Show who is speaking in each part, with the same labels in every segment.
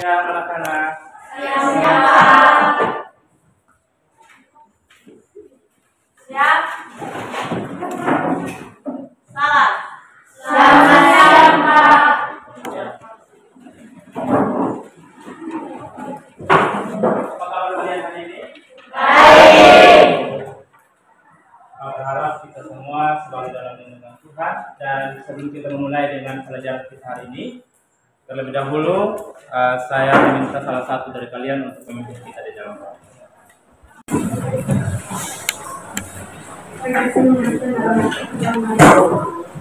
Speaker 1: Siap anak-anak.
Speaker 2: Siap. Siap. Salam. Selamat siang, Pak.
Speaker 1: Apa kabar kalian hari ini?
Speaker 2: Baik.
Speaker 1: Berharap kita semua selalu dalam lindungan Tuhan. Dan sebelum kita memulai dengan pelajaran kita hari ini, terlebih dahulu saya meminta salah satu dari kalian untuk memimpin kita di dalam doa.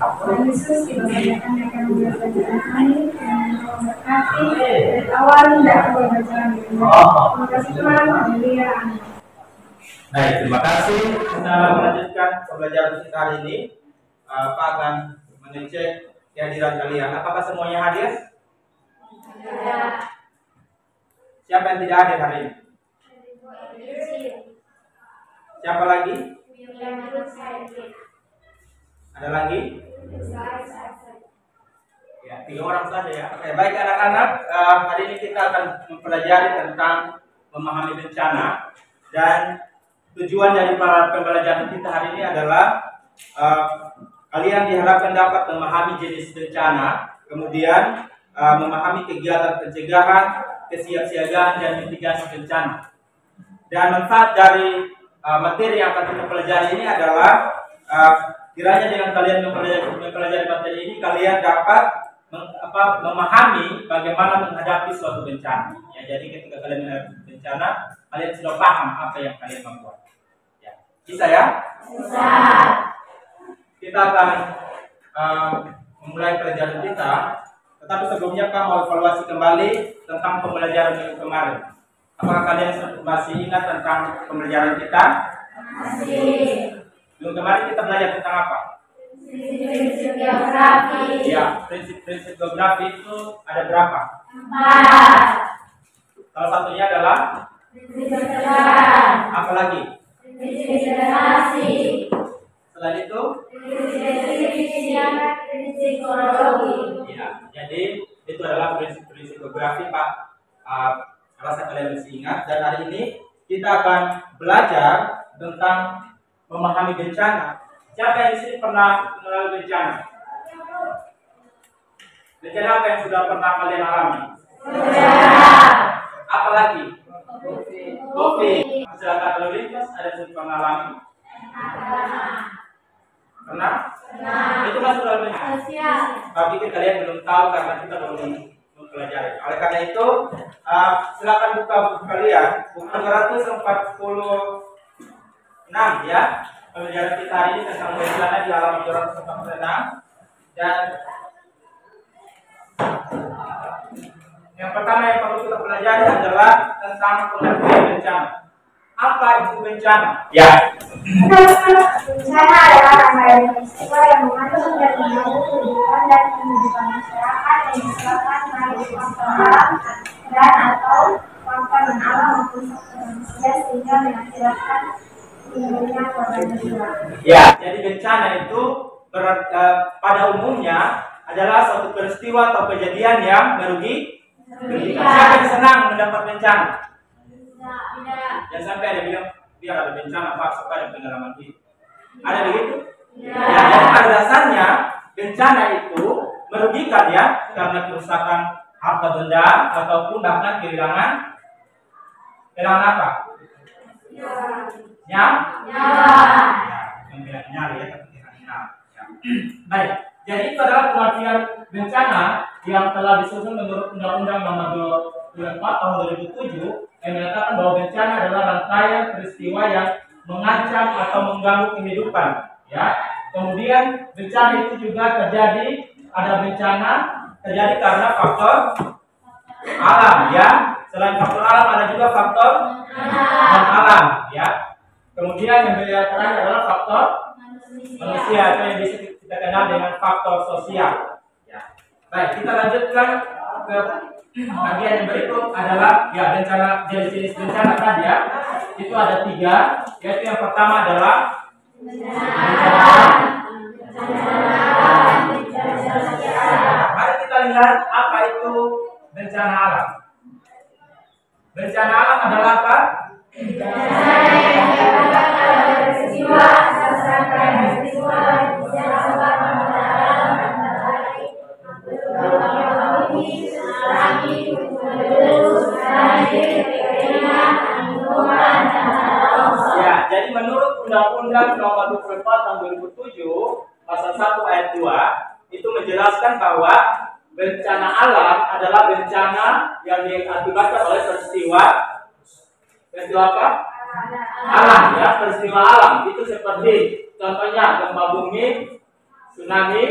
Speaker 3: Tuhan Yesus, dibacakan akan belajar hari yang memberkati dari awal hingga akhir bacaan ini. Terima kasih Tuhan, haleluya, amin.
Speaker 1: Baik, terima kasih. Kita melanjutkan pembelajaran kita hari ini. Pak akan mengecek kehadiran kalian. Apakah semuanya hadir?
Speaker 2: Ya.
Speaker 1: Siapa yang tidak hadir hari ini? Siapa lagi? Ada lagi? Ya, 3 orang saja ya. Oke, baik anak-anak. Hari ini kita akan mempelajari tentang memahami bencana, dan tujuan dari para pembelajaran kita hari ini adalah kalian diharapkan dapat memahami jenis bencana, kemudian memahami kegiatan pencegahan, kesiapsiagaan, dan mitigasi bencana. Dan manfaat dari materi yang akan kita pelajari ini adalah kiranya dengan kalian mempelajari materi ini, kalian dapat memahami bagaimana menghadapi suatu bencana. Ya, jadi ketika kalian menghadapi bencana, kalian sudah paham apa yang kalian membuat. Ya, bisa ya?
Speaker 2: Bisa.
Speaker 1: Kita akan memulai pelajaran kita, tetapi sebelumnya kita mau evaluasi kembali tentang pembelajaran yang kemarin. Apakah kalian masih ingat tentang pembelajaran kita?
Speaker 2: Masih.
Speaker 1: Minggu kemarin kita belajar tentang apa?
Speaker 2: Prinsip geografi.
Speaker 1: Ya, prinsip geografi itu ada berapa?
Speaker 2: 4.
Speaker 1: Salah satunya adalah
Speaker 2: Prinsip pencegahan.
Speaker 1: apa lagi?
Speaker 2: Prinsip generasi.
Speaker 1: Selain itu?
Speaker 2: Prinsip kronologi.
Speaker 1: Ya, jadi itu adalah prinsip geografi, Pak. Rasa kalian masih ingat. Dan hari ini kita akan belajar tentang memahami bencana. Siapa yang di sini pernah mengalami bencana? Bencana apa yang sudah pernah kalian alami? Apa lagi? Covid. Kecelakaan lalu lintas ada yang sudah pernah alami? Pernah? Itu masuk dalam bencana. Tapi kalian belum tahu karena kita belum mempelajari. Oleh karena itu, silakan buka buku kalian, buku 246 ya. Pelajaran kita hari ini tentang bencana di halaman 246. Dan yang pertama yang perlu kita pelajari adalah tentang pengertian bencana. Apa itu bencana? Ya.
Speaker 3: Bencana adalah rangkaian peristiwa yang mengatur dan mengganggu kehidupan dan kehidupan masyarakat yang disebabkan oleh faktor alam dan atau faktor non-alam maupun faktor manusia sehingga mengakibatkan timbulnya korban jiwa.
Speaker 1: Ya, jadi bencana itu pada umumnya adalah suatu peristiwa atau kejadian yang merugikan. Siapa yang senang mendapat bencana? Jangan sampai ada bilang biar ada bencana Pak supaya ada pengalaman hidup. Ada begitu? Ya, jadi pada dasarnya bencana itu merugikan ya, karena kerusakan harta benda ataupun bahkan kehilangan apa? Nyawa. Nyawa ya, tapi nyawa. Baik, jadi itu adalah pengertian bencana yang telah disusun menurut Undang-Undang Nomor 24 Tahun 2007 yang menyatakan bahwa bencana adalah rangkaian peristiwa yang mengancam atau mengganggu kehidupan. Ya, kemudian bencana itu juga ada bencana terjadi karena faktor alam ya. Selain faktor alam ada juga faktor non alam ya. Kemudian yang terakhir adalah faktor manusia atau yang bisa kita kenal dengan faktor sosial. Ya. Baik, kita lanjutkan ke bagian yang berikut adalah ya bencana, jenis-jenis bencana tadi ya. Itu ada 3, yaitu yang pertama adalah bencana. Mari kita lihat apa itu bencana alam. Bencana alam adalah apa?
Speaker 2: Bencana yang menyebabkan adanya peristiwa atau serangkaian peristiwa yang dapat mendalam antara lain beberapa bumi, tsunami, meletus, banjir, kekeringan, angin topan, dan longsor.
Speaker 1: Ya, jadi menurut Undang-Undang Nomor 24 Tahun 2007 Pasal 1 Ayat 2 itu menjelaskan bahwa bencana alam adalah bencana yang diakibatkan oleh peristiwa apa? Alam, ya, peristiwa alam itu seperti contohnya gempa bumi, tsunami,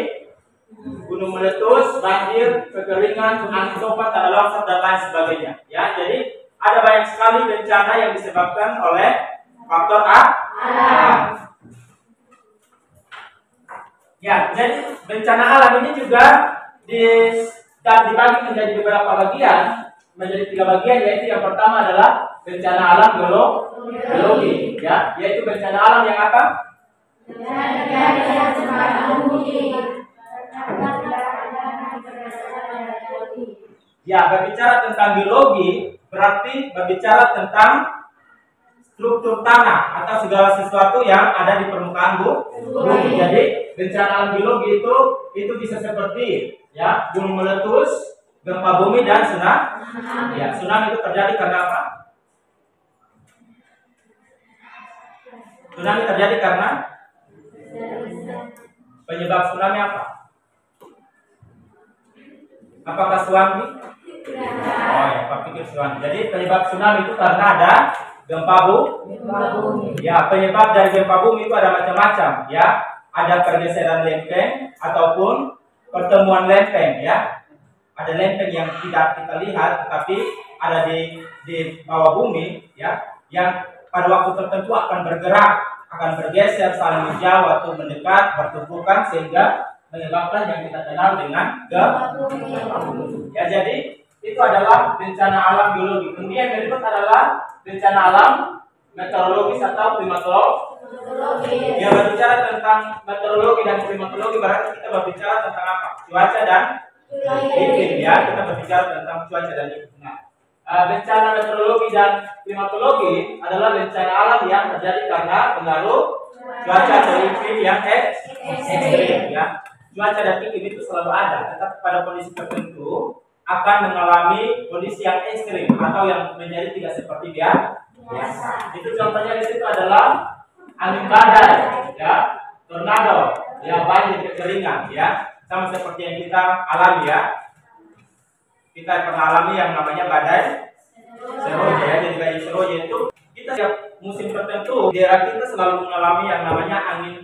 Speaker 1: gunung meletus, banjir, kekeringan, angin topan, tanah longsor dan lain sebagainya. Ya, jadi ada banyak sekali bencana yang disebabkan oleh faktor alam. Ya, jadi bencana alam ini juga dibagi menjadi beberapa bagian, menjadi 3 bagian, yaitu yang pertama adalah bencana alam geologi, ya, yaitu bencana alam yang apa? Ya, berbicara tentang geologi berarti berbicara tentang struktur tanah atau segala sesuatu yang ada di permukaan bumi. Jadi bencana alam geologi itu bisa seperti, ya, gunung meletus, gempa bumi dan tsunami. Ya, tsunami itu terjadi karena apa? Tsunami terjadi karena penyebab tsunami apa? Apakah tsunami? Oh ya, Pak pikir tsunami. Jadi penyebab tsunami itu karena ada gempa bumi. Ya, penyebab dari gempa bumi itu ada macam-macam, ya. Ada pergeseran lempeng ataupun pertemuan lempeng, ya. Ada lempeng yang tidak kita lihat tetapi ada di bawah bumi, ya, yang pada waktu tertentu akan bergerak, akan bergeser, saling menjauh atau mendekat, bertumpukan sehingga menyebabkan yang kita kenal dengan gempa bumi. Ya, jadi itu adalah bencana alam geologi. Kemudian berikut adalah bencana alam meteorologis atau klimatologi. Ya, berbicara tentang meteorologi dan klimatologi berarti kita berbicara tentang apa? Cuaca dan iklim, ya. Kita berbicara tentang cuaca dan iklim. Nah, bencana meteorologi dan klimatologi adalah bencana alam yang terjadi karena pengaruh cuaca atau iklim yang ekstrim, ya. Cuaca dan iklim itu selalu ada, tetapi pada kondisi tertentu akan mengalami kondisi yang ekstrim atau yang menjadi tidak seperti biasa. Itu contohnya di situ adalah angin badai, ya, tornado, ya, banjir, kekeringan, ya, sama seperti yang kita alami, ya. Kita pernah alami yang namanya badai seroja, ya. Jadi badai seroja itu kita setiap musim tertentu daerah kita selalu mengalami yang namanya angin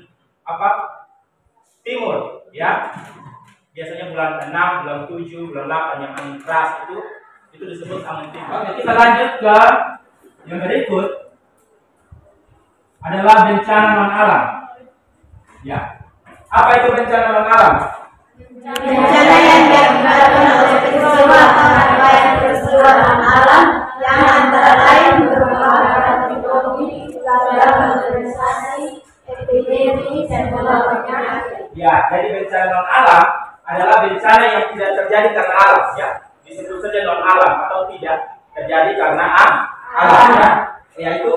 Speaker 1: timur, ya. Biasanya bulan 6, bulan 7, bulan 8 yang angin keras itu disebut angin timur. Oke, kita lanjut ke yang berikut adalah bencana non alam. Ya. Apa itu bencana non alam?
Speaker 2: Bencana yang diakibatkan oleh peristiwa atau rangkaian peristiwa non alam yang antara lain berupa bumi, gagal organisasi, epidemi, dan wabah penyakit.
Speaker 1: Ya, jadi bencana non alam adalah bencana yang tidak terjadi karena alam, ya. Disebut saja non alam atau tidak terjadi karena alam, ya. Yaitu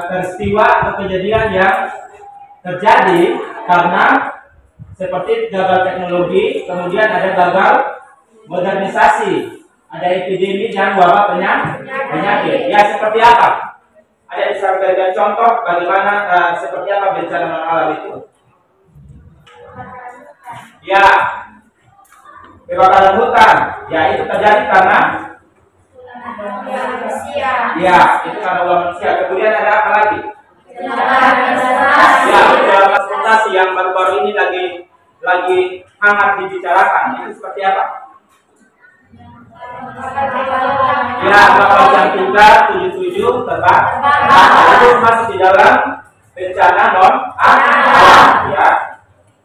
Speaker 1: peristiwa atau kejadian yang terjadi karena seperti gagal teknologi, kemudian ada gagal modernisasi, ada epidemi dan wabah penyakit. Ya, seperti apa? Ada disampaikan contoh bagaimana seperti apa bencana non alam itu? Ya, kebakaran hutan, ya, itu terjadi karena ya, itu karena ulah manusia. Kemudian ada apa lagi? Ya, transportasi yang baru-baru ini lagi hangat dibicarakan. Itu seperti apa? Ya, kapal jam 377 terbang. Itu masuk di dalam bencana non alam, ya.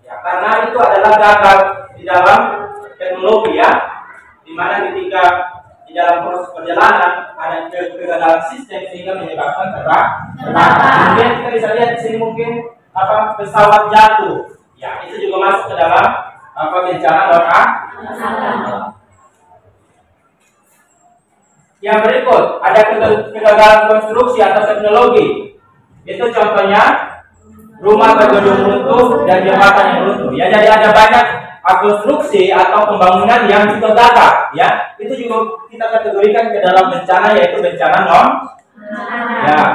Speaker 1: Ya, karena itu adalah gagal di dalam teknologi, ya. Dimana ketika di dalam proses perjalanan ada kegagalan sistem sehingga menyebabkan terbang. Kemudian kita bisa lihat di sini mungkin pesawat jatuh. Ya, itu juga masuk ke dalam bencana non alam. Yang berikut ada kegagalan konstruksi atau teknologi. Itu contohnya rumah bergedung runtuh dan jembatan yang runtuh. Ya, jadi ada banyak konstruksi atau pembangunan yang juga gagal. Ya, itu juga kita kategorikan ke dalam bencana, yaitu bencana non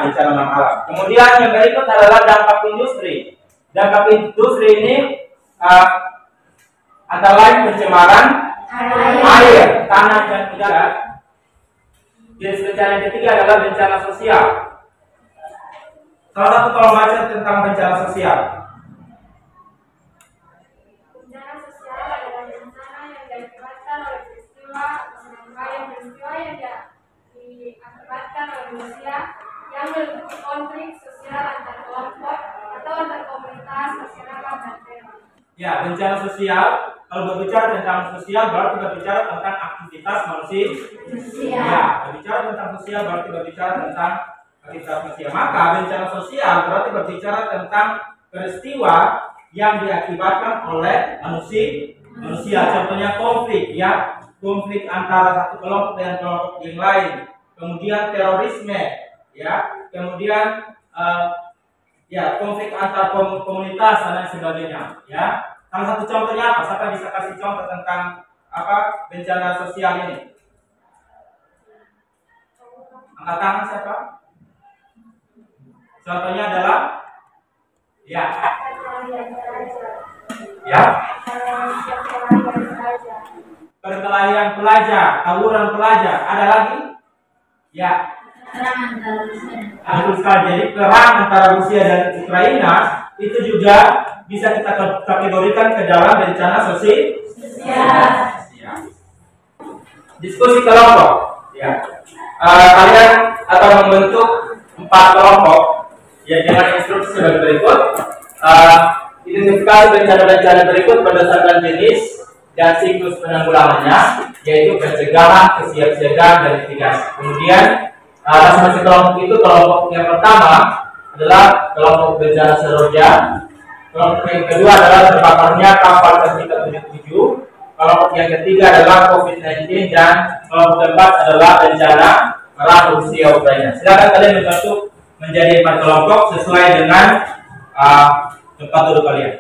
Speaker 1: bencana non alam. Kemudian yang berikut adalah dampak industri. Dampak industri ini antara lain pencemaran air, tanah dan udara. Jenis bencana yang ketiga adalah bencana sosial. Salah satu tolong baca tentang bencana sosial.
Speaker 3: Bencana sosial adalah bencana yang diakibatkan oleh peristiwa yang diakibatkan oleh manusia yang meliputi konflik sosial antar kelompok atau antar komunitas, masyarakat, dan daerah.
Speaker 1: Ya, bencana sosial. Kalau berbicara tentang sosial berarti berbicara tentang aktivitas manusia. Ya, berbicara tentang sosial berarti berbicara tentang aktivitas manusia. Maka bencana sosial berarti berbicara tentang peristiwa yang diakibatkan oleh manusia. Contohnya konflik, ya, konflik antara satu kelompok dengan kelompok yang lain. Kemudian terorisme, ya, kemudian konflik antar komunitas dan lain sebagainya, ya. Salah satu contohnya apa? Siapa bisa kasih contoh tentang apa bencana sosial ini? Angkat tangan siapa? Contohnya adalah ya, perkelahian pelajar, tawuran pelajar. Ada lagi? Ya. Jadi perang antara Rusia dan Ukraina itu juga bisa kita kategorikan ke dalam bencana sosial. Diskusi kelompok. Ya. Kalian akan membentuk 4 kelompok. Ya, dengan instruksi sebagai berikut. Identifikasi bencana-bencana berikut berdasarkan jenis dan siklus penanggulangannya, yaitu pencegahan, kesiapsiagaan, dan mitigasi. Kemudian masing-masing kelompok itu, kelompok yang pertama adalah kelompok bencana seroja, kelompok yang kedua adalah terbakarnya kapal K-77, kelompok yang ketiga adalah COVID-19, dan kelompok keempat adalah bencana perang Rusia Ukraina. Silakan kalian membentuk menjadi 4 kelompok sesuai dengan tempat duduk kalian.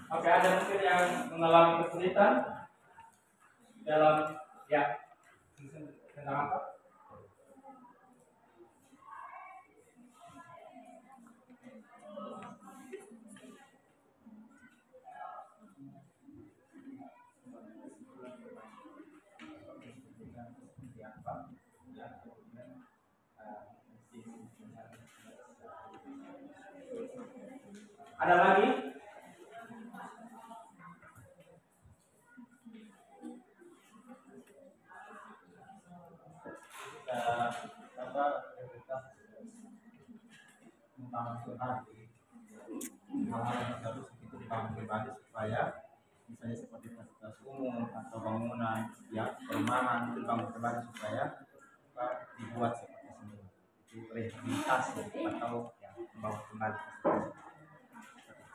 Speaker 1: Oke, ada mungkin yang mengalami kesulitan dalam tentang apa? Ada lagi? Hal-hal yang harus itu dibangun pribadi supaya misalnya seperti fasilitas umum atau bangunan, ya, perumahan itu dibangun pribadi supaya dibuat seperti ini. Itu rehabilitasi atau membangun kembali.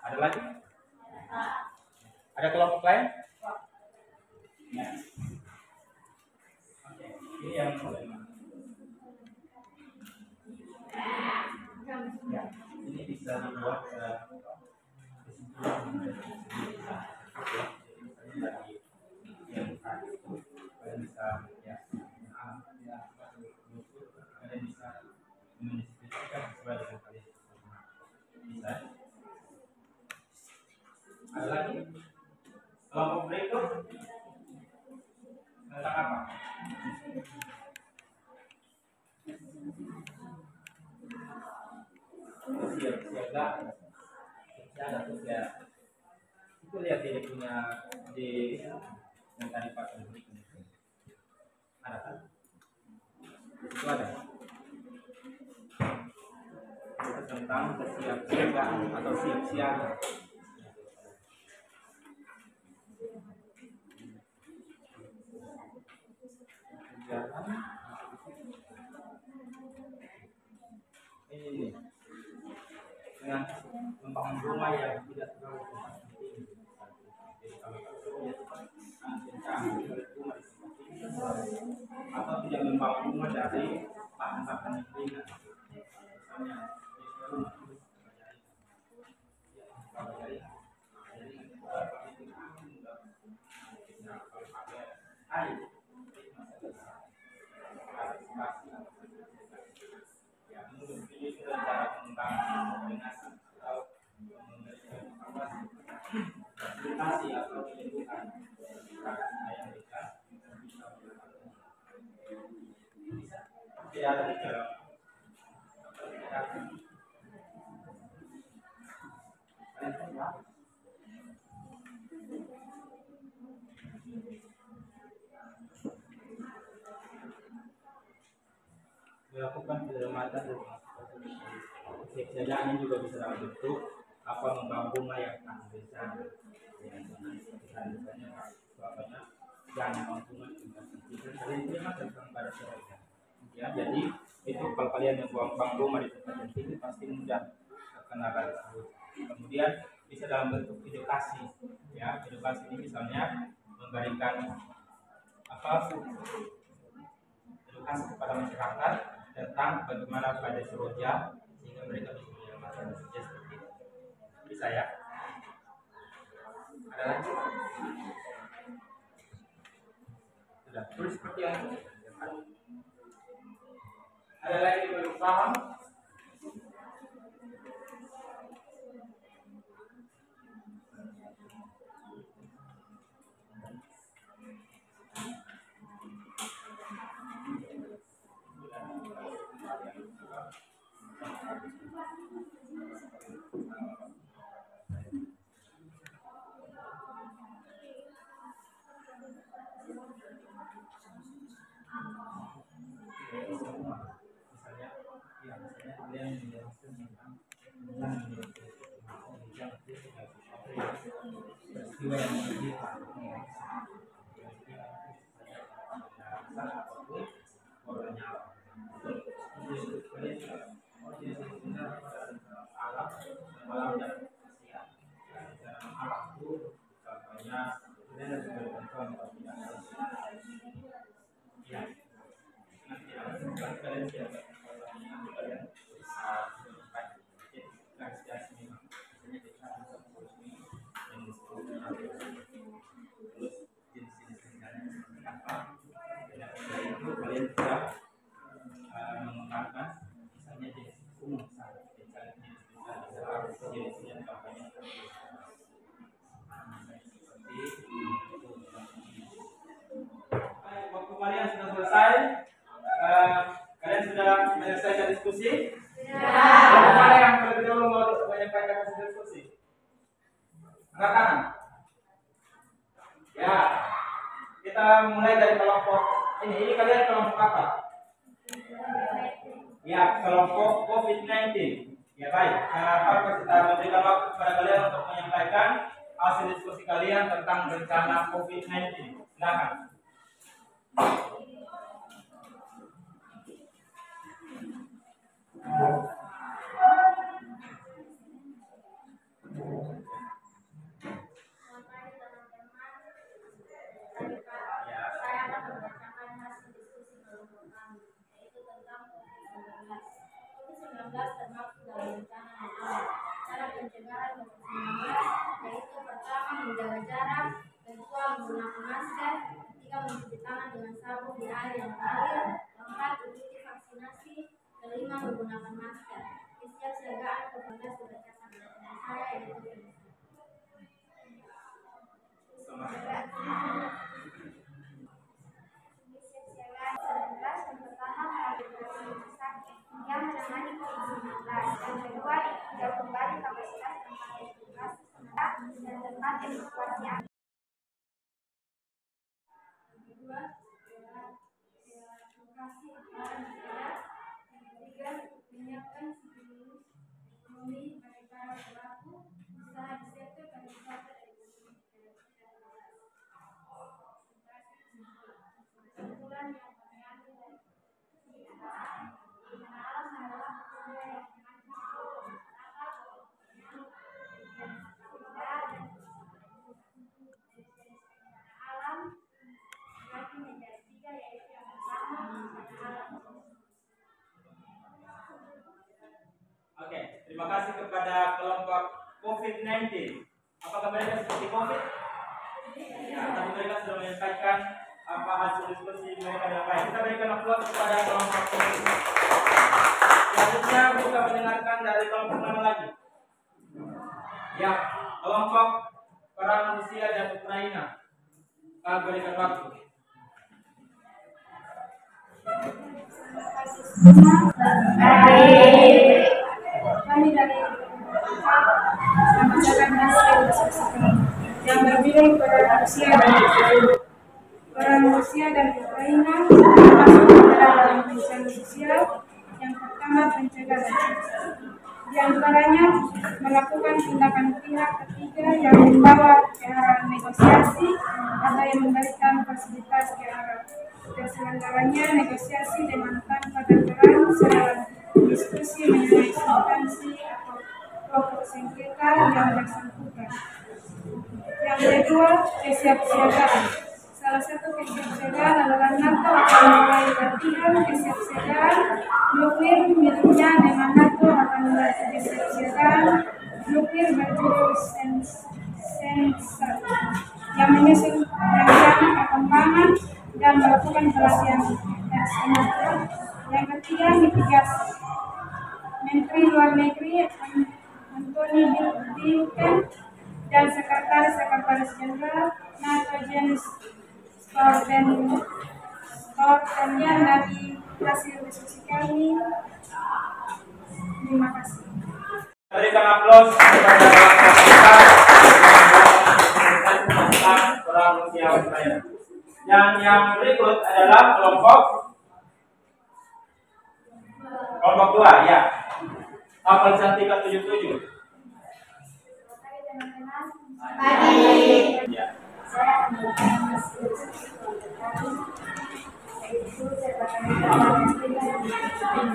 Speaker 1: Ada lagi? Ada kelompok lain? Ya. Oke, ini yang ya, ini bisa dibuat kesimpulan dari yang kalian bisa kalian bisa mendiskusikan sesuai dengan kalian bisa. Ada lagi? Kelompok berikut tentang apa? Siap. Itu lihat dia punya di yang tadi Pak berikan itu. Ada kan? Itu ada. Itu tentang kesiapsiagaan atau siap-siaga. ini dengan membangun rumah yang tidak terlalu penting. Jadi kalau atau tidak membangun rumah dari bahan-bahan yang ringan, misalnya dilakukan penyelamatan dan ini juga bisa dalam bentuk membangun rumah yang tahan bencana. Misalnya jangan lingkungan kalian terima tentang pada seroja. Ya, jadi itu kalau kalian yang bangun rumah di tempat yang tinggi pasti mudah terkena hal tersebut. Kemudian bisa dalam bentuk edukasi. Ya, edukasi ini misalnya memberikan edukasi kepada masyarakat tentang bagaimana pada seroja sehingga mereka bisa menyelamatkan seroja seperti itu. Bisa ya? Ada lagi? Sudah, tulis seperti yang ada lagi yang belum paham? Peristiwa yang menyedihkan alam dan alam itu contohnya kalian harus berkontrol ya nanti kalian siapa kalian kalian bisa mengembangkan misalnya jenis umum jenis-jenisnya contohnya seperti waktu kalian sudah selesai kalian sudah menyelesaikan diskusi mana yang terlebih dahulu mau menyampaikan hasil diskusi angkat tangan ya kita mulai dari kelompok ini kalian kelompok apa? Ya, kelompok COVID-19. Ya baik, kenapa kita memberikan waktu kepada kalian untuk menyampaikan hasil diskusi kalian tentang rencana COVID-19. Silakan.
Speaker 3: Termasuk dalam rencana nasional. Cara pencegahan COVID-19 yaitu pertama menjaga jarak, kedua menggunakan masker, ketiga mencuci tangan dengan sabun di air yang mengalir, keempat ikuti vaksinasi, kelima menggunakan masker. Kesiapsiagaan COVID-19 berdasarkan data saya yaitu yang menangani COVID-19. Yang kedua, tidak kembali kapasitas tempat edukasi dan tempat evakuasi. Yang kedua, edukasi masyarakat. Yang ketiga, menyiapkan stimulus ekonomi bagi para pelaku usaha di sektor pariwisata dan ekonomi kreatif. Kesimpulan yang kami ambil dari alam adalah
Speaker 1: Terima kasih kepada kelompok COVID-19. Apakah mereka seperti COVID? Ya, tapi mereka sudah menyampaikan apa hasil diskusi mereka dengan baik. Kita berikan aplaus kepada kelompok COVID. Selanjutnya kita mendengarkan dari kelompok mana lagi? Ya, kelompok perang Rusia dan Ukraina. Kami berikan waktu.
Speaker 3: Kami dari mengucapkan hasil yang berbeda kepada Rusia dan Ukraina. Perang Rusia dan Ukraina masuk ke dalam bencana sosial. Yang pertama, pencegahan. Di antaranya melakukan tindakan pihak ketiga yang membawa ke arah negosiasi atau yang memberikan fasilitas ke arah terselenggaranya negosiasi dengan tanpa terteran secara diskusi mengenai substansi atau pokok sengketa yang bersangkutan. Yang kedua, kesiapsiagaan. Salah satu kesiapsiagaan adalah NATO akan mulai latihan kesiapsiagaan nuklir miliknya dengan NATO akan mulai kesiapsiagaan nuklir berjudul Sensat yang menyusun rencana perkembangan dan melakukan pelatihan eksternal. Yang ketiga, mitigasi. Menteri Luar Negeri Antony Blinken dan Sekretaris Jenderal NATO Jens Stoltenberg dari hasil diskusi kami. Terima kasih.
Speaker 1: Berikan aplaus kepada kita tentang perang Rusia Ukraina. Yang berikut adalah kelompok 2 ya. Apel Cantika 77.
Speaker 2: Pagi.
Speaker 1: Ya.
Speaker 3: Saya akan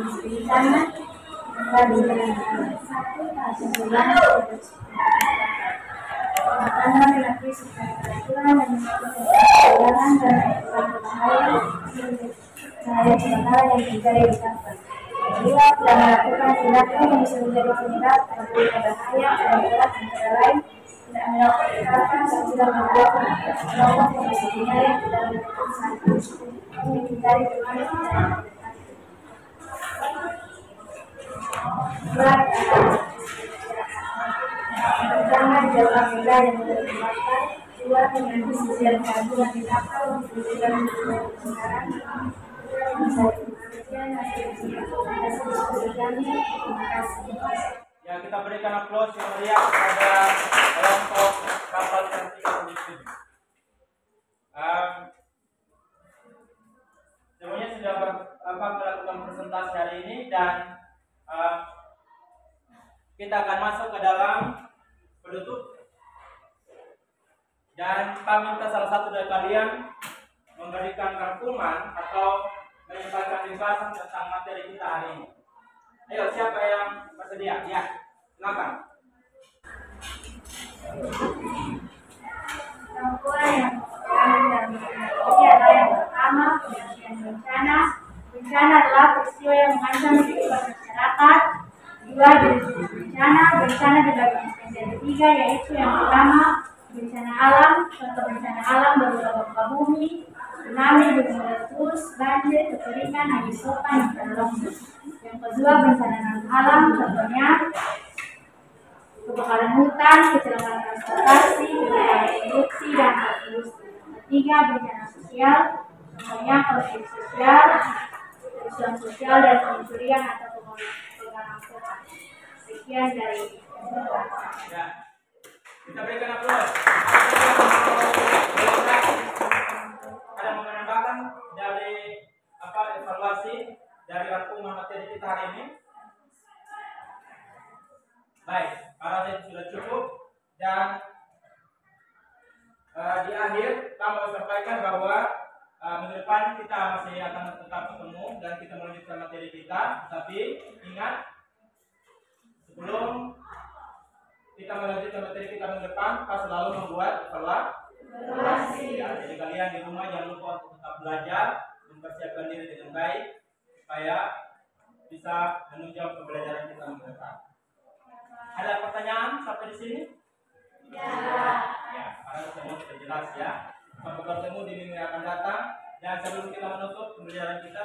Speaker 3: berbicara yaitu karena melakui secara peraturan dan melakukan dan berbahaya kebakaran yang terjadi di kantor. Kedua, telah melakukan tindakan yang bisa menjadi penyebab atau berbahaya pada berat antara lain tidak melakukan kekerasan dan tidak melakukan komisi yang tidak melakukan satu menghindari kemana pertama, jalan beda yang berkembang. Dua, dengan sosial keadilan di akal dan kebenaran.
Speaker 1: Ya, kita berikan aplaus yang meriah kepada kelompok kapal Cantika 77. Semuanya sudah melakukan presentasi hari ini dan kita akan masuk ke dalam penutup. Dan kami minta salah satu dari kalian memberikan rangkuman atau menyampaikan ringkasan tentang materi kita hari ini. Ayo, siapa yang bersedia? Ya, silakan.
Speaker 3: Rangkuman yang adalah yang pertama, pengertian bencana. Bencana adalah peristiwa yang mengancam kehidupan masyarakat. Dua, jenis bencana. Bencana dibagi menjadi 3, yaitu yang pertama, bencana alam. Contoh bencana alam berupa gempa bumi, tsunami, gunung meletus, banjir, kekeringan, angin topan, dan longsor. Yang kedua, bencana non alam. Contohnya kebakaran hutan, kecelakaan transportasi, kebakaran industri, dan industri. Ketiga, bencana sosial. Contohnya konflik sosial, kerusuhan sosial, dan pencurian atau pengerampokan. Sekian dari
Speaker 1: Ya, kita berikan aplaus. Ada mau menambahkan dari evaluasi dari rangkuman materi kita hari ini? Baik, para itu sudah cukup dan di akhir kami mau sampaikan bahwa minggu depan kita masih akan tetap ketemu dan kita melanjutkan materi kita. Tapi ingat, sebelum kita melanjutkan materi kita minggu depan, kita selalu membuat evaluasi. Ya, jadi kalian di rumah jangan lupa untuk tetap belajar, mempersiapkan diri dengan baik supaya bisa menunjang pembelajaran kita minggu depan. Ada pertanyaan sampai di sini?
Speaker 2: Ya.
Speaker 1: Ya, karena semua sudah jelas ya. Sampai bertemu di minggu yang akan datang. Dan sebelum kita menutup pembelajaran kita,